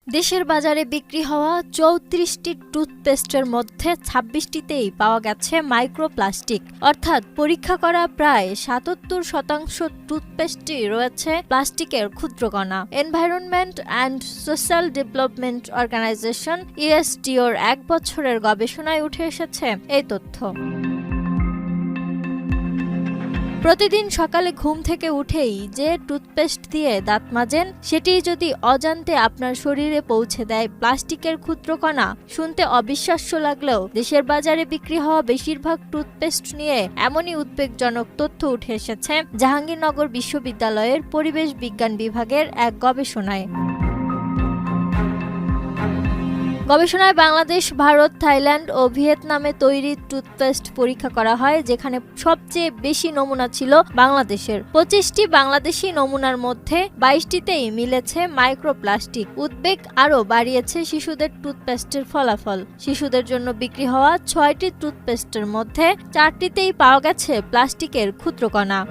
দেশের বাজারে বিক্রি হওয়া ৩৪টি টুথপেস্টের মধ্যে ২৬টিতেই পাওয়া গেছে মাইক্রোপ্লাস্টিক, অর্থাৎ পরীক্ষা করা প্রায় ৭৭% টুথপেস্টই রয়েছে প্লাস্টিকের ক্ষুদ্রকণা। Environment and social development organisation ইএসডিওর ১ বছরের গবেষণায় উঠে এসেছে এই তথ্য। প্রতিদিন সকালে ঘুম থেকে উঠেই যে টুথপেস্ট দিয়ে দাঁত মাজেন, সেটি যদি অজান্তে আপনার শরীরে পৌঁছে দেয় প্লাস্টিকের ক্ষুদ্রকণা, শুনতে অবিশ্বাস্য লাগলেও দেশের বাজারে বিক্রি হওয়া বেশিরভাগ টুথপেস্ট নিয়ে এমনই উদ্বেগজনক তথ্য উঠে এসেছে জাহাঙ্গীরনগর বিশ্ববিদ্যালয়ের পরিবেশ বিজ্ঞান বিভাগের এক গবেষণায়। গবেষণায় বাংলাদেশ, ভারত, থাইল্যান্ড ও ভিয়েতনামে তৈরি টুথপেস্ট পরীক্ষা করা হয়, যেখানে সবচেয়ে বেশি নমুনা ছিল বাংলাদেশের। ২৫টি বাংলাদেশি নমুনার মধ্যে ২২টিতেই মিলেছে মাইক্রোপ্লাস্টিক। উদ্বেগ আরও বাড়িয়েছে শিশুদের টুথপেস্টের ফলাফল। শিশুদের জন্য বিক্রি হওয়া ৬টি টুথপেস্টের মধ্যে ৪টিতেই পাওয়া গেছে প্লাস্টিকের ক্ষুদ্রকণা।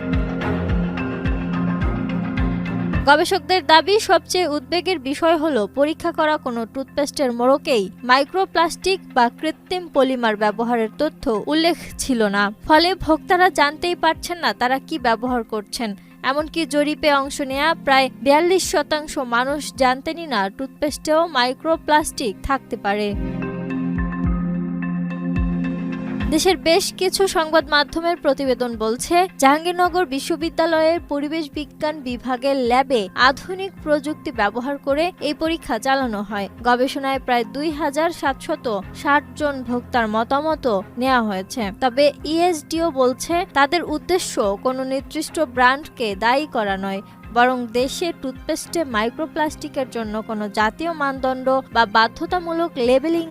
গবেষকদের দাবি, সবচেয়ে উদ্বেগের বিষয় হলো পরীক্ষা করা কোনো টুথপেস্টের মোড়কেই মাইক্রোপ্লাস্টিক বা কৃত্রিম পলিমার ব্যবহারের তথ্য উল্লেখ ছিল না। ফলে ভোক্তারা জানতেই পারছেন না তারা কি ব্যবহার করছেন। এমনকি জরিপে অংশ নেওয়া প্রায় ৪২% মানুষ জানতেনই না টুথপেস্টেও মাইক্রোপ্লাস্টিক থাকতে পারে। দেশের বেশ কিছু সংবাদ মাধ্যমের প্রতিবেদন বলছে, জাহাঙ্গীরনগর বিশ্ববিদ্যালয়ের পরিবেশ বিজ্ঞান বিভাগের ল্যাবে আধুনিক প্রযুক্তি ব্যবহার করে এই পরীক্ষা চালানো হয়। গবেষণায় প্রায় ২৭৬০ জন ভোক্তার মতামতও নেওয়া হয়েছে। তবে ইএসডিও বলছে, তাদের উদ্দেশ্য কোনো নির্দিষ্ট ব্র্যান্ডকে দায়ী করা নয়, বরং দেশে টুথপেস্টে মাইক্রোপ্লাস্টিকের জন্য কোনো জাতীয় মানদণ্ড বা বাধ্যতামূলক লেবেলিং